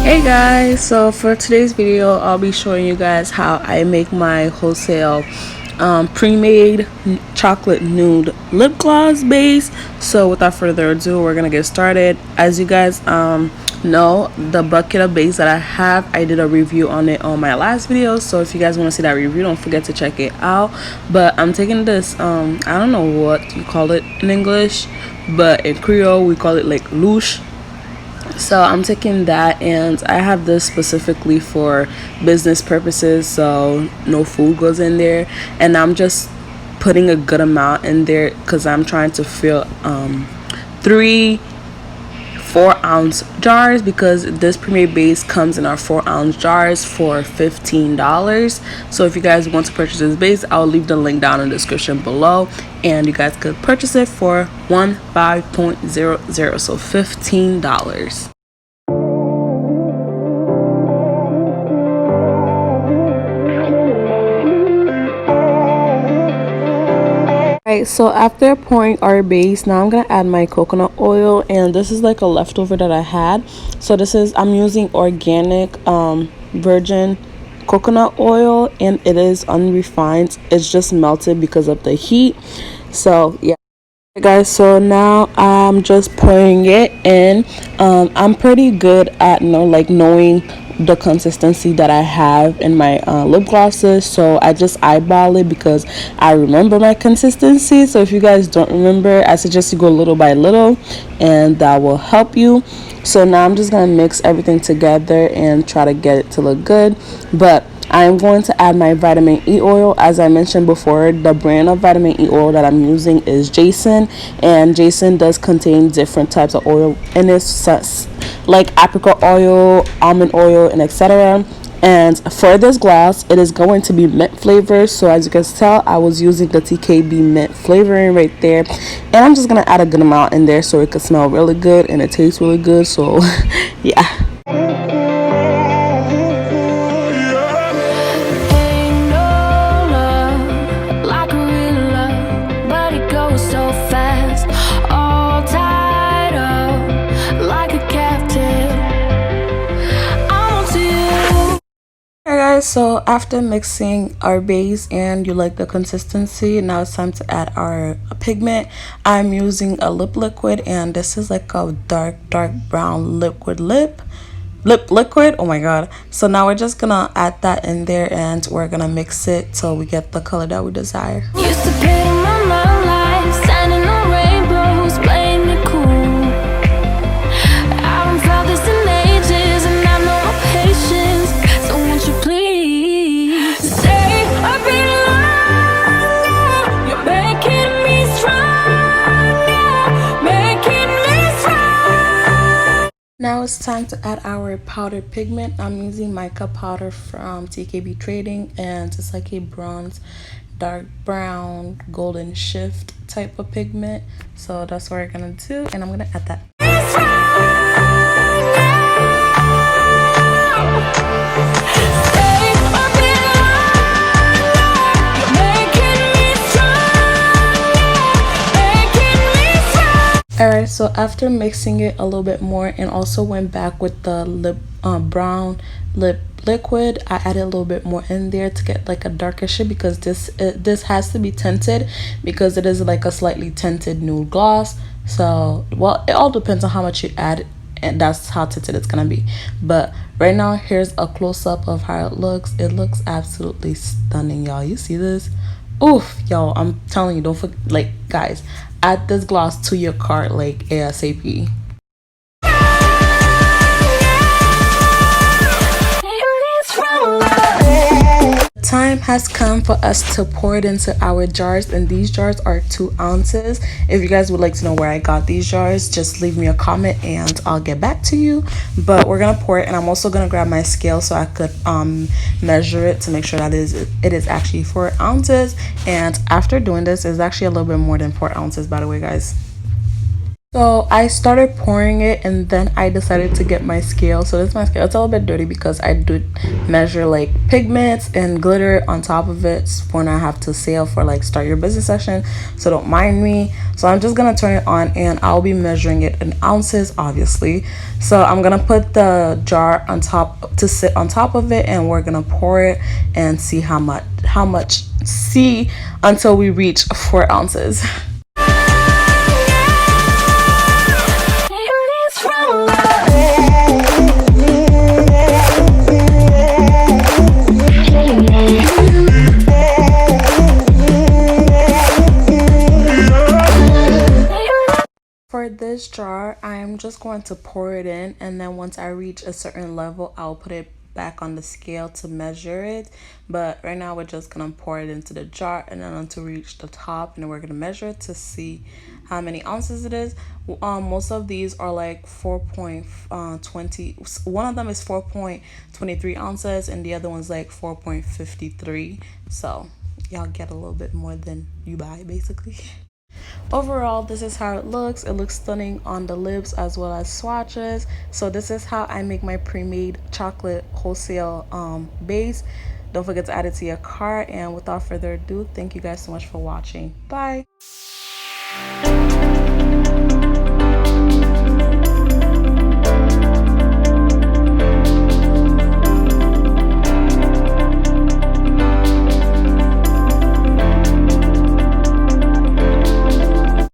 Hey guys, so for today's video I'll be showing you guys how I make my wholesale pre-made chocolate nude lip gloss base. So without further ado, we're gonna get started. As you guys know, the bucket of base that I have, I did a review on it on my last video, so if you guys want to see that review, don't forget to check it out. But I'm taking this I don't know what you call it in English, but in Creole we call it like louche. So I'm taking that, and I have this specifically for business purposes, so no food goes in there, and I'm just putting a good amount in there because I'm trying to fill 3 4-ounce jars, because this pre-made base comes in our 4-ounce jars for $15. So if you guys want to purchase this base, I'll leave the link down in the description below, and you guys could purchase it for 15.00, so $15. Alright, so after pouring our base, now I'm gonna add my coconut oil, and this is like a leftover that I had. So this is, I'm using organic virgin coconut oil, and it is unrefined. It's just melted because of the heat. So yeah guys, so now I'm just pouring it in. I'm pretty good at knowing the consistency that I have in my lip glosses, so I just eyeball it because I remember my consistency. So if you guys don't remember, I suggest you go little by little, and that will help you. So now I'm just gonna mix everything together and try to get it to look good. But I'm going to add my vitamin E oil. As I mentioned before, the brand of vitamin E oil that I'm using is Jessie, and Jessie does contain different types of oil in it, like apricot oil, almond oil, and etc. And for this gloss, it is going to be mint flavor. So as you can tell, I was using the TKB mint flavoring right there, and I'm just gonna add a good amount in there so it could smell really good and it tastes really good. So yeah. So after mixing our base and you like the consistency, now it's time to add our pigment. I'm using a lip liquid, and this is like a dark brown liquid. Oh my god. So now we're just gonna add that in there, and we're gonna mix it till we get the color that we desire. Used to pay my mind life, standing on rainbows, playing it cool. I haven't felt this in ages, and I know my patience. So won't you please stay a bit longer? You're making me stronger, making me strong. Now it's time to add our powdered pigment. I'm using mica powder from TKB Trading, and it's like a bronze, dark brown, golden shift type of pigment. So that's what we're gonna do, and I'm gonna add that. Alright, so after mixing it a little bit more, and also went back with the brown lip liquid, I added a little bit more in there to get like a darker shade, because this has to be tinted, because it is like a slightly tinted nude gloss. So well, it all depends on how much you add, and that's how tinted it's gonna be. But right now, here's a close-up of how it looks. It looks absolutely stunning, y'all. You see this? Oof, y'all, I'm telling you, don't forget, like, guys, add this gloss to your cart like ASAP. Time has come for us to pour it into our jars, and these jars are 2 ounces. If you guys would like to know where I got these jars, just leave me a comment and I'll get back to you. But we're gonna pour it, and I'm also gonna grab my scale so I could measure it to make sure that it is actually 4 ounces. And after doing this, it's actually a little bit more than 4 ounces, by the way, guys. So I started pouring it and then I decided to get my scale. So this is my scale. It's a little bit dirty because I do measure like pigments and glitter on top of it when I have to sale for like start your business session. So don't mind me. So I'm just gonna turn it on and I'll be measuring it in ounces, obviously. So I'm gonna put the jar on top to sit on top of it and we're gonna pour it and see how much see until we reach 4 ounces. For this jar, I'm just going to pour it in, and then once I reach a certain level, I'll put it back on the scale to measure it. But right now, we're just gonna pour it into the jar, and then until we reach the top, and then we're gonna measure it to see how many ounces it is. Most of these are like 4.20. One of them is 4.23 ounces, and the other one's like 4.53. So y'all get a little bit more than you buy, basically. Overall, this is how it looks. It looks stunning on the lips as well as swatches. So this is how I make my pre-made chocolate wholesale base. Don't forget to add it to your cart. And without further ado, thank you guys so much for watching. Bye.